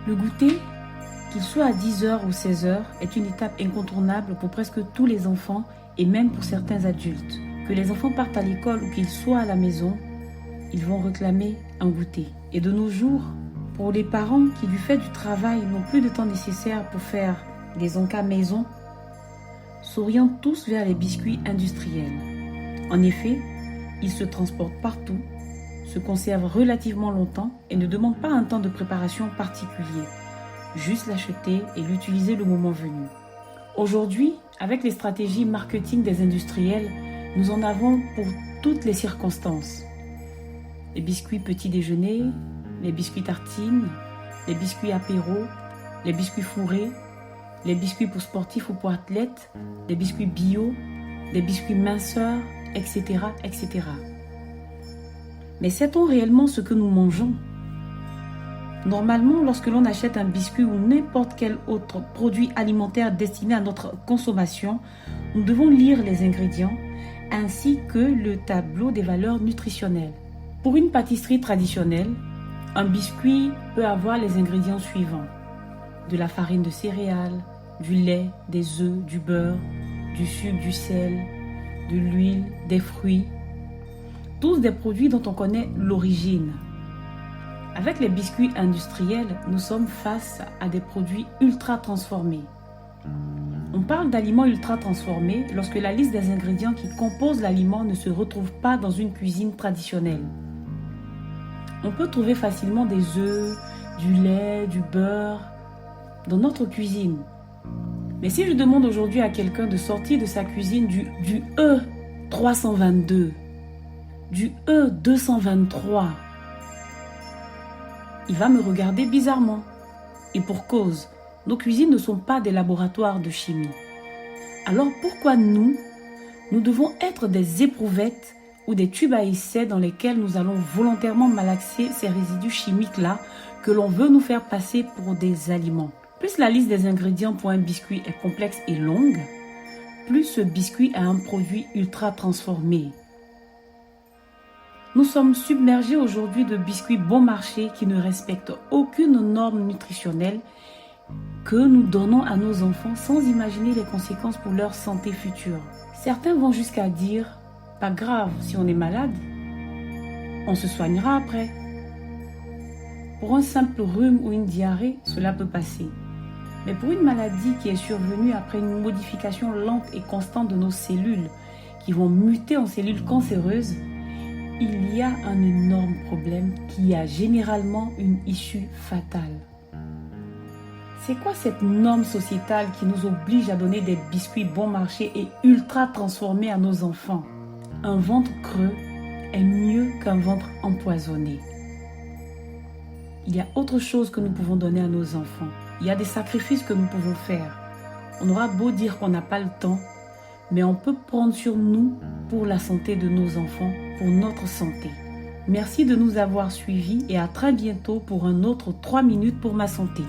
Le goûter, qu'il soit à 10h ou 16h, est une étape incontournable pour presque tous les enfants et même pour certains adultes. Que les enfants partent à l'école ou qu'ils soient à la maison, ils vont réclamer un goûter. Et de nos jours, pour les parents qui du fait du travail n'ont plus de temps nécessaire pour faire des encas maison, s'orientent tous vers les biscuits industriels. En effet, ils se transportent partout, se conservent relativement longtemps et ne demandent pas un temps de préparation particulier. Juste l'acheter et l'utiliser le moment venu. Aujourd'hui, avec les stratégies marketing des industriels, nous en avons pour toutes les circonstances. Les biscuits petit déjeuner, les biscuits tartines, les biscuits apéro, les biscuits fourrés, les biscuits pour sportifs ou pour athlètes, les biscuits bio, les biscuits minceurs, etc., etc. Mais sait-on réellement ce que nous mangeons ? Normalement, lorsque l'on achète un biscuit ou n'importe quel autre produit alimentaire destiné à notre consommation, nous devons lire les ingrédients ainsi que le tableau des valeurs nutritionnelles. Pour une pâtisserie traditionnelle, un biscuit peut avoir les ingrédients suivants: de la farine de céréales, du lait, des œufs, du beurre, du sucre, du sel, de l'huile, des fruits. Tous des produits dont on connaît l'origine. Avec les biscuits industriels, nous sommes face à des produits ultra transformés. On parle d'aliments ultra transformés lorsque la liste des ingrédients qui composent l'aliment ne se retrouve pas dans une cuisine traditionnelle. On peut trouver facilement des œufs, du lait, du beurre dans notre cuisine. Mais si je demande aujourd'hui à quelqu'un de sortir de sa cuisine du E322, du E223, il va me regarder bizarrement. Et pour cause, nos cuisines ne sont pas des laboratoires de chimie. Alors pourquoi nous devons être des éprouvettes ou des tubes à essai dans lesquels nous allons volontairement malaxer ces résidus chimiques-là que l'on veut nous faire passer pour des aliments. Plus la liste des ingrédients pour un biscuit est complexe et longue, plus ce biscuit a un produit ultra transformé. Nous sommes submergés aujourd'hui de biscuits bon marché qui ne respectent aucune norme nutritionnelle que nous donnons à nos enfants sans imaginer les conséquences pour leur santé future. Certains vont jusqu'à dire « pas grave, si on est malade, on se soignera après ». Pour un simple rhume ou une diarrhée, cela peut passer. Mais pour une maladie qui est survenue après une modification lente et constante de nos cellules, qui vont muter en cellules cancéreuses, il y a un énorme problème qui a généralement une issue fatale. C'est quoi cette norme sociétale qui nous oblige à donner des biscuits bon marché et ultra transformés à nos enfants ? Un ventre creux est mieux qu'un ventre empoisonné. Il y a autre chose que nous pouvons donner à nos enfants. Il y a des sacrifices que nous pouvons faire. On aura beau dire qu'on n'a pas le temps, mais on peut prendre sur nous pour la santé de nos enfants, pour notre santé. Merci de nous avoir suivis et à très bientôt pour un autre 3 minutes pour ma santé.